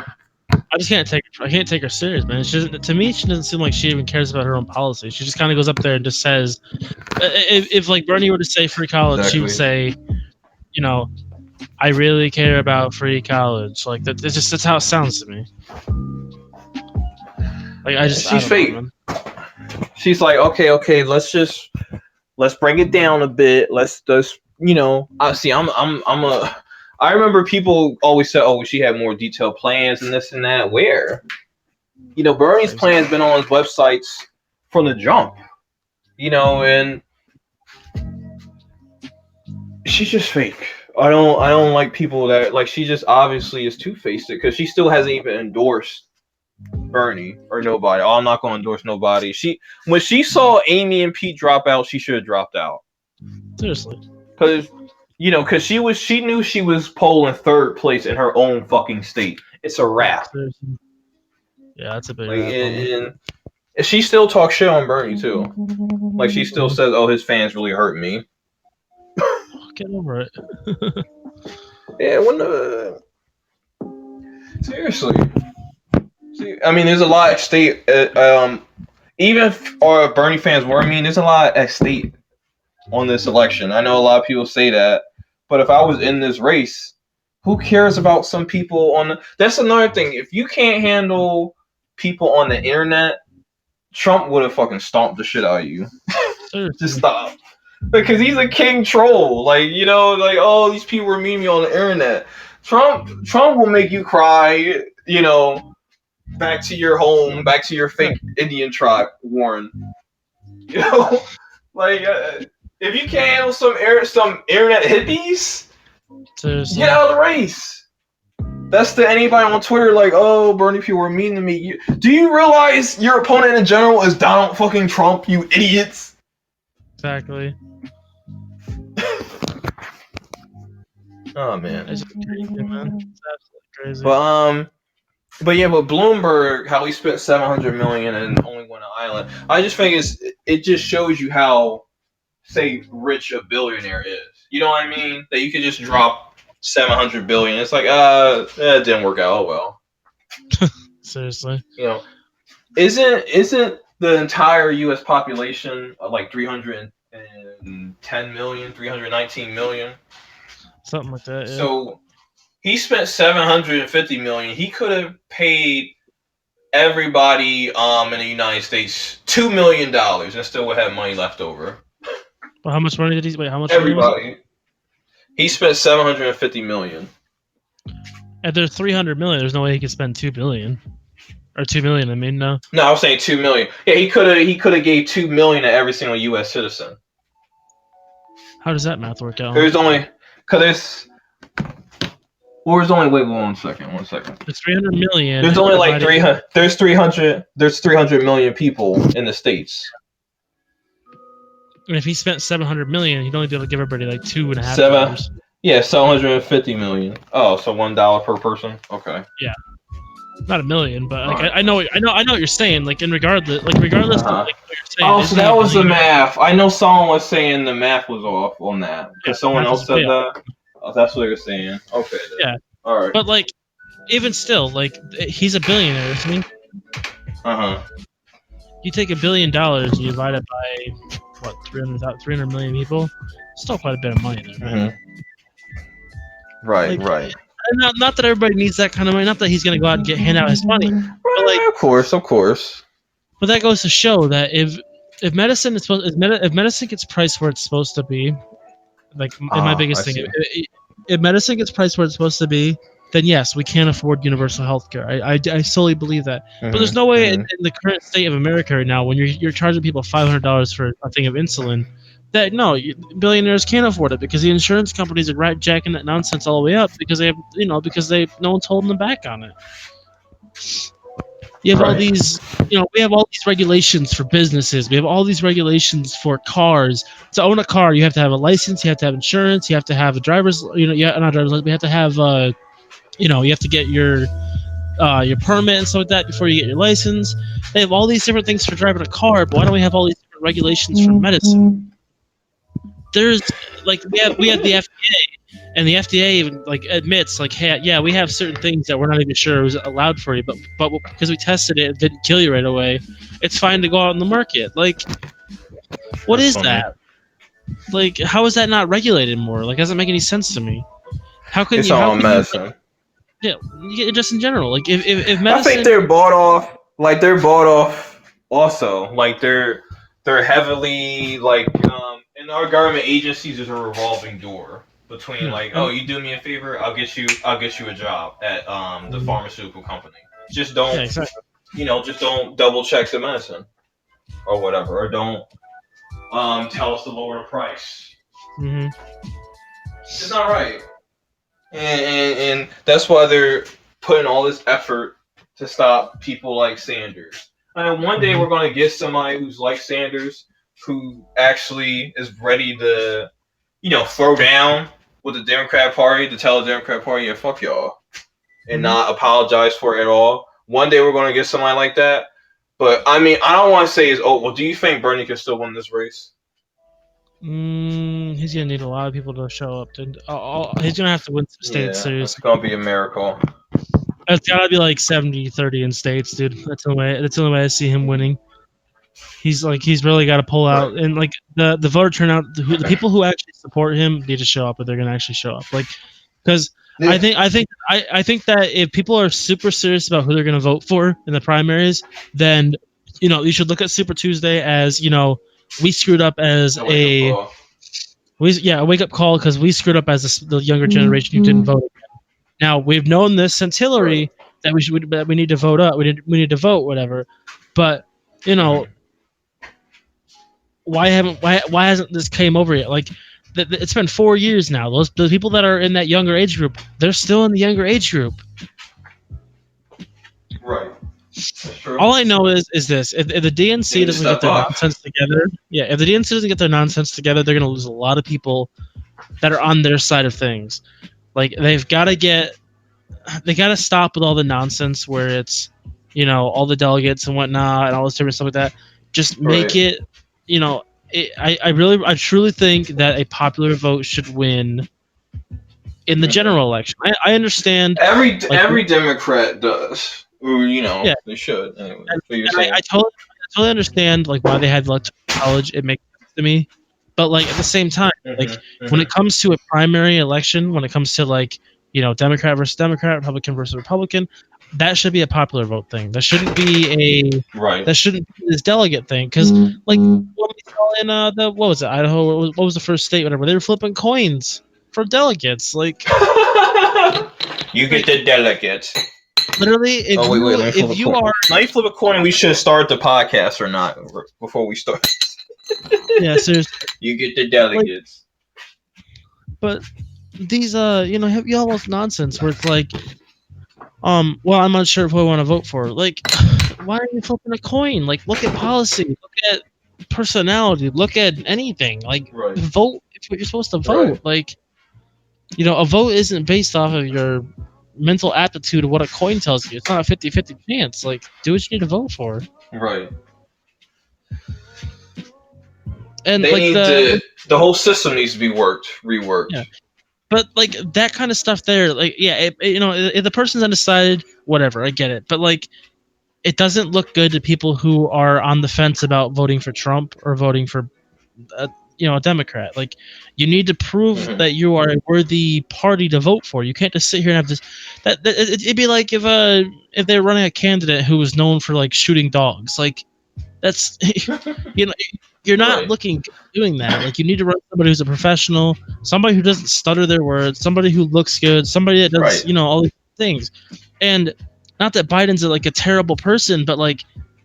I can't take her serious, man. To me, she doesn't seem like she even cares about her own policy. She just kind of goes up there and just says, if like Bernie were to say free college, she would say, I really care about free college. Like that's how it sounds to me. Like she's fake. She's like, okay, let's bring it down a bit. Let's just, I remember people always said, oh, she had more detailed plans and this and that. Where? Bernie's plan's been on his websites from the jump. And she's just fake. I don't like people that, like, she just obviously is two-faced it, because she still hasn't even endorsed Bernie or nobody. Oh, I'm not going to endorse nobody. When she saw Amy and Pete drop out, she should have dropped out. Seriously. Because she knew she was polling third place in her own fucking state. It's a wrap. Yeah, that's a big wrap. And she still talks shit on Bernie too. Like, she still says, "Oh, his fans really hurt me." Get over it. Yeah, seriously. See, I mean, there's a lot at state. Even if Bernie fans were mean, there's a lot at state on this election. I know a lot of people say that, But if I was in this race, who cares about some people on the... That's another thing. If you can't handle people on the internet, Trump would have fucking stomped the shit out of you. Just stop. Because he's a king troll. Like, you know, like, oh, these people were meeting me on the internet. Trump will make you cry, you know, back to your home, back to your fake Indian tribe, Warren. You know? Like, if you can't handle some internet hippies, get out of the race. That's to anybody on Twitter like, oh, Bernie people were mean to me. Do you realize your opponent in general is Donald fucking Trump, you idiots? Exactly. Oh man, it's crazy, man. It's absolutely crazy. But yeah, but Bloomberg, how he spent $700 million and only won an island. I just think it just shows you how, say, rich a billionaire is. You know what I mean? That you could just drop $700 billion. It's like, it didn't work out. Oh well. Seriously. You know, isn't the entire U.S. population like 310 million, 319 million? Something like that. Yeah. So he spent $750 million. He could have paid everybody in the United States $2 million and still would have money left over. Well, how much money did he? Wait, how much? Everybody. He spent $750 million. And there's 300 million. There's no way he could spend $2 billion or $2 million. I mean, no. No, I was saying $2 million. Yeah, he could have gave $2 million to every single U.S. citizen. How does that math work out? There's only wait 1 second. There's 300 million. There's only like 300. There's 300 million people in the States. And if he spent 700 million, he'd only be able to give everybody like $2.50. Yeah, $750 million. Oh, so $1 per person. Okay. Yeah, not a million, but like, I know what you're saying. Like, regardless of like, what you're saying. Oh, so that was the math. I know someone was saying the math was off on that because someone else said that. Oh, that's what they were saying. Okay. Then. Yeah. All right. But like, even still, like, he's a billionaire. I mean. You take $1 billion and you divide it by what 300 million people. Still quite a bit of money there. Mm-hmm. Right. Like, right. Not that everybody needs that kind of money. Not that he's going to go out and hand out his money. But like, of course. But that goes to show that if medicine is if medicine gets priced where it's supposed to be, like my biggest thing, if medicine gets priced where it's supposed to be, then yes, we can afford universal health care. I solely believe that. But there's no way in the current state of America right now, when you're charging people $500 for a thing of insulin, that billionaires can't afford it because the insurance companies are jacking that nonsense all the way up because they have no one's holding them back on it. You have all these, we have all these regulations for businesses. We have all these regulations for cars. To own a car, you have to have a license, you have to have insurance, you have to have a driver's, not driver's license. We have to have, you have to get your permit and stuff like that before you get your license. They have all these different things for driving a car, but why don't we have all these different regulations for medicine? There's we have the FDA, and the FDA even admits hey, yeah, we have certain things that we're not even sure was allowed for you, but because we tested it didn't kill you right away, it's fine to go out on the market. What is that? How is that not regulated more? Doesn't make any sense to me. How can it's you? All medicine. Just in general, if medicine, I think they're bought off. They're bought off also. They're heavily in our government agencies. There's a revolving door between you do me a favor, I'll get you a job at the pharmaceutical company. Just don't just don't double check the medicine or whatever, or don't tell us to lower the price. Mm-hmm. It's not right. And that's why they're putting all this effort to stop people like Sanders. And one day we're going to get somebody who's like Sanders, who actually is ready to, throw down with the Democrat Party, to tell the Democrat Party, yeah, fuck y'all, and not apologize for it at all. One day we're going to get somebody like that. But, I mean, I don't want to say do you think Bernie can still win this race? He's gonna need a lot of people to show up. He's gonna have to win some states. Yeah, it's gonna be a miracle. It's gotta be 70-30 in states, dude. That's the only way I see him winning. He's really got to pull out, right. And like the voter turnout, the people who actually support him need to show up, but they're gonna actually show up. Like, because yeah. I think that if people are super serious about who they're gonna vote for in the primaries, then you should look at Super Tuesday as we screwed up as a wake up call because we screwed up as the younger generation who didn't vote. Now we've known this since Hillary that we need to vote up. We need to vote whatever, but why hasn't this came over yet? Like it's been 4 years now. The people that are in that younger age group, they're still in the younger age group. Right. That's true. All I know is this: if the DNC doesn't get their nonsense together, if the DNC doesn't get their nonsense together, they're going to lose a lot of people that are on their side of things. Like they got to stop with all the nonsense where it's all the delegates and whatnot and all this different stuff like that. Just make it. I truly think that a popular vote should win in the general election. I understand every Democrat does. They should. Anyway, I totally understand why they had electoral college. It makes sense to me, but at the same time, when it comes to a primary election, when it comes to Democrat versus Democrat, Republican versus Republican, that should be a popular vote thing. That shouldn't be That shouldn't be this delegate thing. Because what we saw in what was it, Idaho? What was the first state? Whatever, they were flipping coins for delegates. You get the delegates. Literally, if you are now you flip a coin, we should start the podcast or not before we start. Yeah, seriously. You get the delegates. But these you all this nonsense where it's well, I'm not sure who I want to vote for. Why are you flipping a coin? Look at policy, look at personality, look at anything. Vote if you're supposed to vote. Right. A vote isn't based off of your mental aptitude of what a coin tells you. It's not a 50-50 chance. Do what you need to vote for. Right. And the whole system needs to be reworked. Yeah. But that kind of stuff there, if the person's undecided, whatever, I get it. But it doesn't look good to people who are on the fence about voting for Trump or voting for, a Democrat. You need to prove that you are a worthy party to vote for. You can't just sit here and have this. It'd be like if they're running a candidate who was known for shooting dogs. That's you're not looking good doing that. You need to run somebody who's a professional, somebody who doesn't stutter their words, somebody who looks good, somebody that does all these things. And not that Biden's a terrible person, but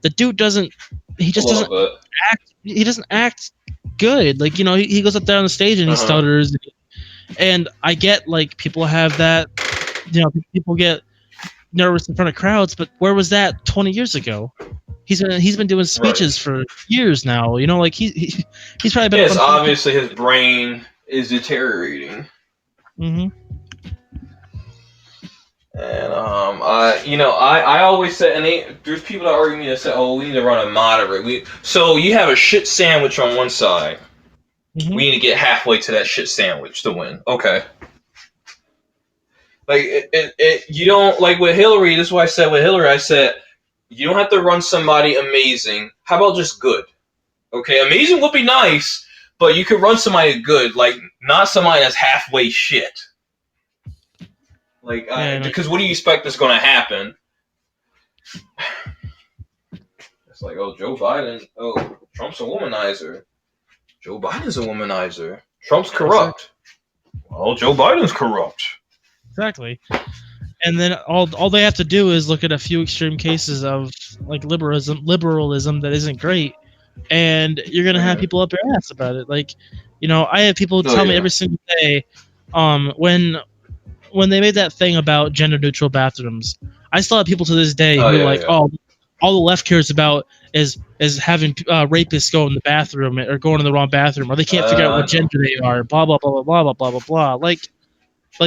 the dude doesn't act. He doesn't act good. He goes up there on the stage and he stutters. And I get people have that. People get nervous in front of crowds, but where was that 20 years ago? He's been doing speeches for years now. He's probably been. Yes, obviously his brain is deteriorating. Mm-hmm. And I always say, and there's people that argue me that say, oh, we need to run a moderate. So you have a shit sandwich on one side. Mm-hmm. We need to get halfway to that shit sandwich to win. Okay. You don't with Hillary. This is what I said with Hillary. I said, you don't have to run somebody amazing. How about just good? Okay, amazing would be nice, but you could run somebody good, not somebody that's halfway shit. Because what do you expect is going to happen? It's oh, Joe Biden. Oh, Trump's a womanizer. Joe Biden's a womanizer. Trump's corrupt. Well, Joe Biden's corrupt. Exactly. And then all they have to do is look at a few extreme cases of liberalism that isn't great, and you're gonna have people up their ass about it. I have people tell me every single day, when they made that thing about gender neutral bathrooms, I still have people to this day who are oh, all the left cares about is having rapists go in the bathroom or going in the wrong bathroom, or they can't figure out what gender they are. Blah blah blah blah blah blah blah blah.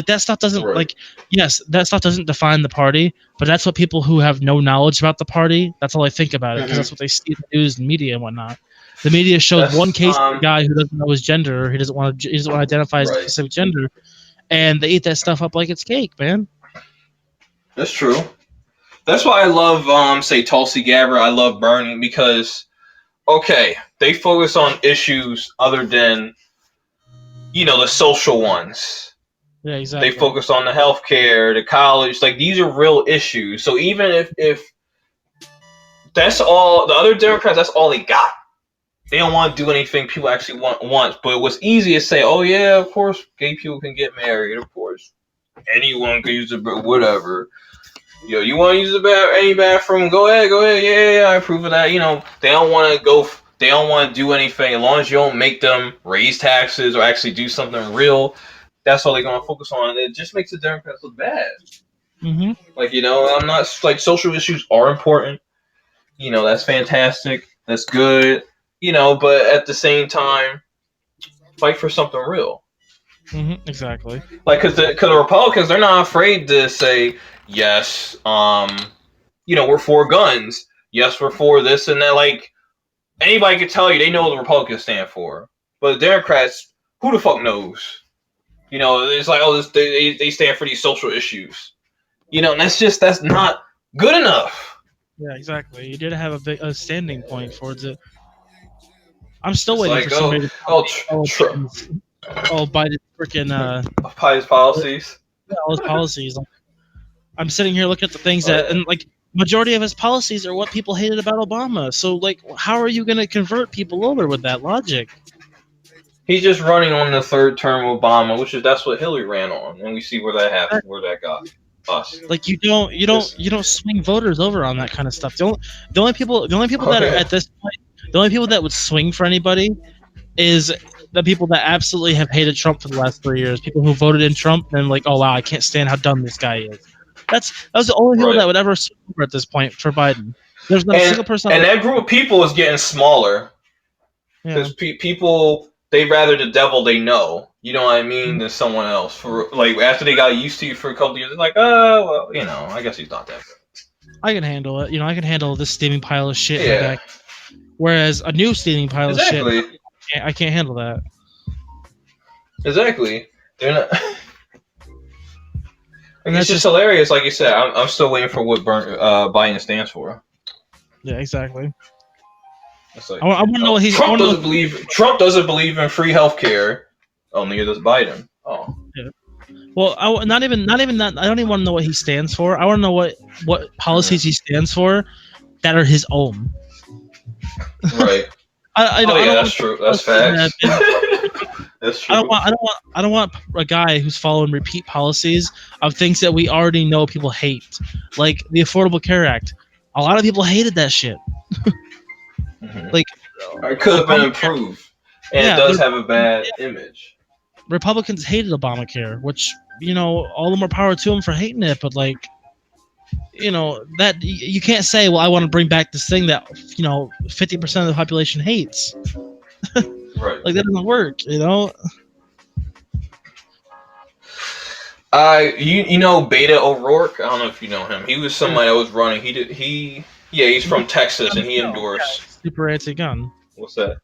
That stuff doesn't yes, that stuff doesn't define the party, but that's what people who have no knowledge about the party, that's all they think about it, because that's what they see in the news and media and whatnot. The media shows one case of a guy who doesn't know his gender, or he doesn't want to identify as a specific gender, and they eat that stuff up like it's cake, man. That's true. That's why I love say Tulsi Gabbard. I love Bernie because okay, they focus on issues other than, the social ones. Yeah, exactly. They focus on the healthcare, the college. Like, these are real issues. So even if that's all the other Democrats, that's all they got. They don't want to do anything people actually want. But it was easy to say, oh yeah, of course, gay people can get married. Of course, anyone can use it, but whatever. You want to use any bathroom? Go ahead. Yeah, I approve of that. They don't want to go. They don't want to do anything as long as you don't make them raise taxes or actually do something real. That's all they're going to focus on. It just makes the Democrats look bad. Mm-hmm. Like, I'm not like social issues are important. That's fantastic. That's good. But at the same time, fight for something real. Mm-hmm. Exactly. Like, because the Republicans, they're not afraid to say yes. We're for guns. Yes, we're for this and that. Like, anybody can tell you they know what the Republicans stand for. But the Democrats, who the fuck knows? It's like, oh, they stand for these social issues. And that's not good enough. Yeah, exactly. You did have a standing point towards it. I'm still waiting like, for somebody to Biden's freaking Biden's policies. All his policies. I'm sitting here looking at the things and like majority of his policies are what people hated about Obama. So like, how are you going to convert people over with that logic? He's just running on the third term of Obama, that's what Hillary ran on, and we see where that happened, where that got us. Like you don't swing voters over on that kind of stuff. The only people that are at this point, the only people that would swing for anybody is the people that absolutely have hated Trump for the last 3 years. People who voted in Trump and like, oh wow, I can't stand how dumb this guy is. That was the only people that would ever swing over at this point for Biden. There's not a single person. And that group of people is getting smaller because people, they rather the devil they know, you know what I mean, than someone else. For like after they got used to you for a couple of years, they're like, oh well, I guess he's not that good. I can handle it. I can handle this steaming pile of shit in the back. Whereas a new steaming pile of shit, I can't handle that. Exactly. They're not. And it's just hilarious, like you said. I'm still waiting for what Biden stands for. Yeah, exactly. Like, I want to know what he's. Trump doesn't believe in free healthcare. Oh, neither does Biden. Oh. Yeah. Well, not even that. I don't even want to know what he stands for. I want to know what policies he stands for that are his own. Right. That's true. That's facts. That's true. I don't want a guy who's following repeat policies of things that we already know people hate, like the Affordable Care Act. A lot of people hated that shit. Like, it could have been improved, and it does have a bad image. Republicans hated Obamacare, which all the more power to them for hating it. But like, that you can't say, well, I want to bring back this thing that 50% of the population hates. Right. Like that doesn't work, Beta O'Rourke. I don't know if you know him. He was somebody that was running. He's from Texas, and he endorsed super anti-gun. What's that?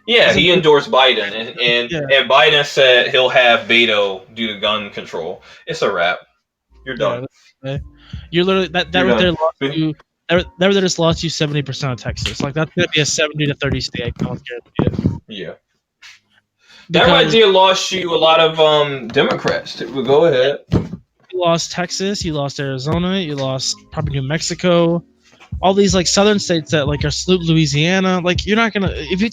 Yeah, he endorsed Biden, and Biden said he'll have Beto do the gun control. It's a wrap. You're done. You're literally that right there lost you. That right there just lost you 70% of Texas. Like that's gonna be a 70-30 state. Yeah. That right there lost you a lot of Democrats. Go ahead. You lost Texas. You lost Arizona. You lost probably New Mexico. All these like southern states that like are Louisiana. Like you're not gonna if you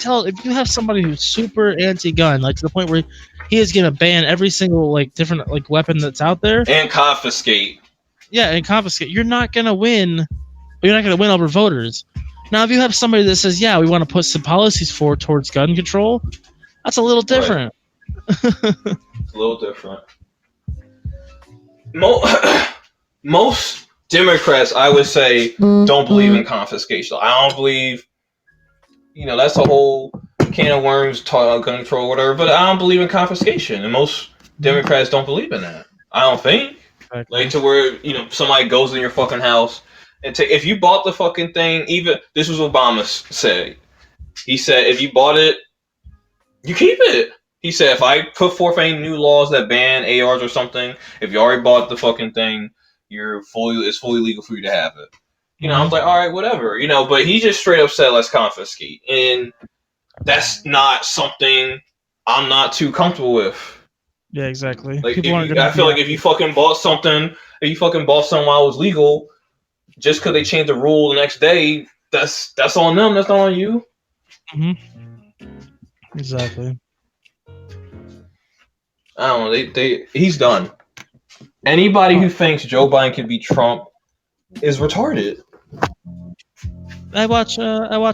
have somebody who's super anti-gun, like to the point where he is gonna ban every single like different like weapon that's out there and confiscate. Yeah, and confiscate. You're not gonna win. You're not gonna win over voters. Now, if you have somebody that says, "Yeah, we want to put some policies forward towards gun control," that's a little different. Right. It's a little different. Most Democrats, I would say, don't believe in confiscation. I don't believe, that's a whole can of worms, gun control, whatever. But I don't believe in confiscation, and most Democrats don't believe in that. I don't think. Exactly. Like to where somebody goes in your fucking house and if you bought the fucking thing, even this was Obama said. He said if you bought it, you keep it. He said if I put forth any new laws that ban ARs or something, if you already bought the fucking thing, it's fully legal for you to have it. You know, I was like, all right, whatever. You know, but he just straight up said, let's confiscate. And that's not something I'm not too comfortable with. Yeah, exactly. Like, I feel like if you fucking bought something while it was legal, just because they changed the rule the next day, that's on them. That's not on you. Exactly. I don't know. He's done. Anybody who thinks Joe Biden can beat Trump is retarded. I watch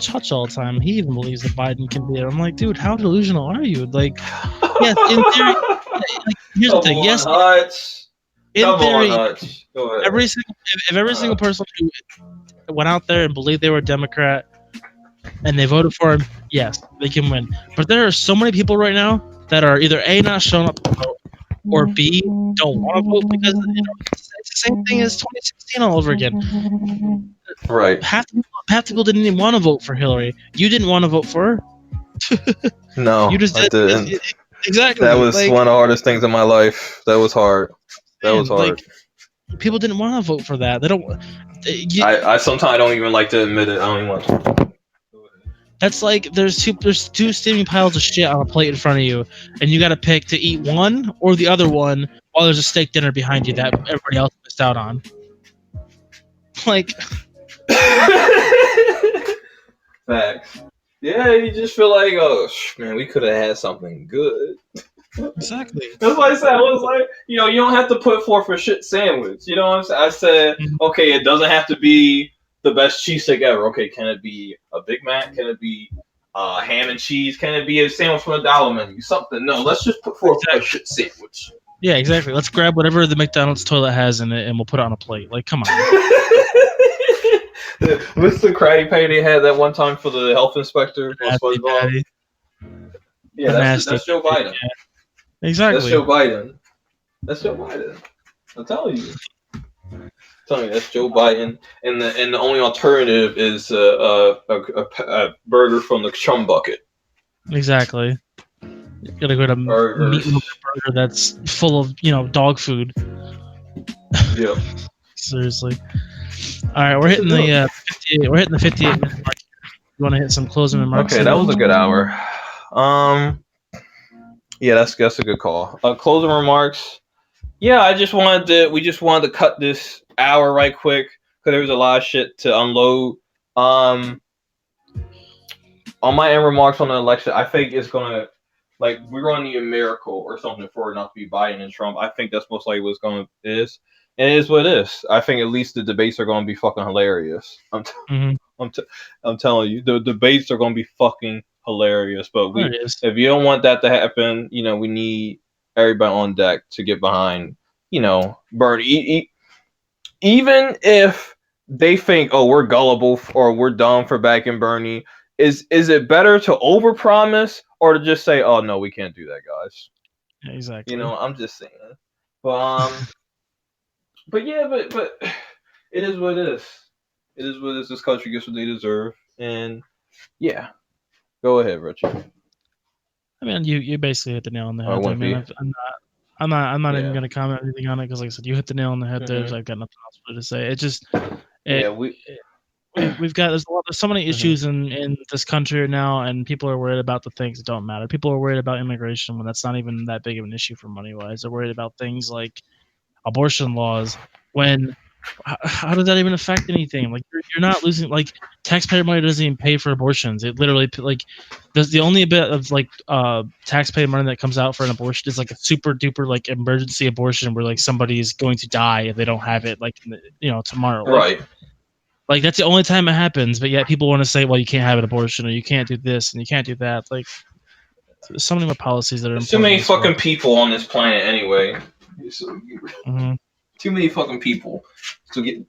Hutch all the time. He even believes that Biden can beat it. I'm like, dude, how delusional are you? Like, yes, in theory. Like, here's the thing. Yes, Hutch. In theory, every single person who went out there and believed they were a Democrat and they voted for him, yes, they can win. But there are so many people right now that are either A, not showing up to vote, or B, don't want to vote because it's the same thing as 2016 all over again. Right. Half people didn't even want to vote for Hillary. You didn't want to vote for her. No, you just didn't. Exactly. That was one of the hardest things in my life. That was hard. That was hard. Like, people didn't want to vote for that. They don't. I sometimes don't even like to admit it. I don't even want to. That's like there's two steaming piles of shit on a plate in front of you, and you got to pick to eat one or the other one while there's a steak dinner behind you that everybody else missed out on. Like, facts. Yeah, you just feel like, oh man, we could have had something good. Exactly. That's what I said. I was like, you don't have to put forth a shit sandwich. You know what I'm saying? I said, okay, it doesn't have to be the best cheesesteak ever. Okay, can it be a Big Mac? Can it be ham and cheese? Can it be a sandwich from the dollar menu? Something. No, let's just put forth a shit sandwich. Yeah, exactly. Let's grab whatever the McDonald's toilet has in it, and we'll put it on a plate. Like, come on. What's the Krabby Patty they had that one time for the health inspector? Yeah, that's Joe Biden. Yeah. Exactly. That's Joe Biden. I'm telling you. That's Joe Biden, and the only alternative is a burger from the chum bucket. Exactly. You gotta go to meat burger that's full of dog food. Yeah. Seriously. All right, we're hitting the 58. We're hitting the 58 minute mark. You want to hit some closing remarks? Okay, that was a good hour. Yeah, that's a good call. Closing remarks. Yeah, we just wanted to cut this hour right quick because there was a lot of shit to unload. On my end remarks on the election, I think it's gonna we're gonna need a miracle or something for it not to be Biden and Trump. I think that's most likely what it's gonna is. And it is what it is. I think at least the debates are gonna be fucking hilarious. I'm telling you, the debates are gonna be fucking hilarious. But if you don't want that to happen, we need everybody on deck to get behind, Bernie. Even if they think, oh, we're gullible or we're dumb for backing Bernie, is it better to overpromise or to just say, oh no, we can't do that, guys? Yeah, exactly. I'm just saying. But yeah, but it is what it is. It is what it is. This country gets what they deserve, and yeah, go ahead, Richard. I mean, you basically hit the nail on the head. I mean, I'm not even gonna comment anything on it because, like I said, you hit the nail on the head. There, I've got nothing else to say. It just, we've got there's so many issues in this country now, and people are worried about the things that don't matter. People are worried about immigration when that's not even that big of an issue for money wise. They're worried about things like abortion laws. When how does that even affect anything? Like you're not losing, like taxpayer money doesn't even pay for abortions. It literally there's the only bit of taxpayer money that comes out for an abortion is like a super duper emergency abortion where somebody is going to die if they don't have it tomorrow. Right. Like that's the only time it happens, but yet people want to say, well, you can't have an abortion or you can't do this and you can't do that. Like there's so many more policies that are important. Too many fucking people on this planet anyway. Too many fucking people to get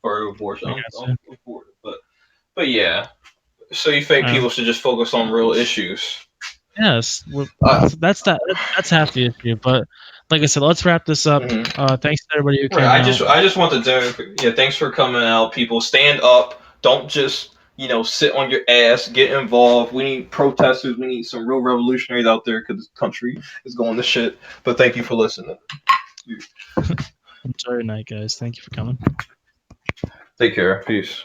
for abortion. But yeah. So you think people should just focus on real issues? Yes, that's half the issue. But like I said, let's wrap this up. Thanks to everybody who came out. I just want to thanks for coming out. People, stand up. Don't just sit on your ass. Get involved. We need protesters. We need some real revolutionaries out there because this country is going to shit. But thank you for listening. Enjoy your night, guys. Thank you for coming. Take care. Peace.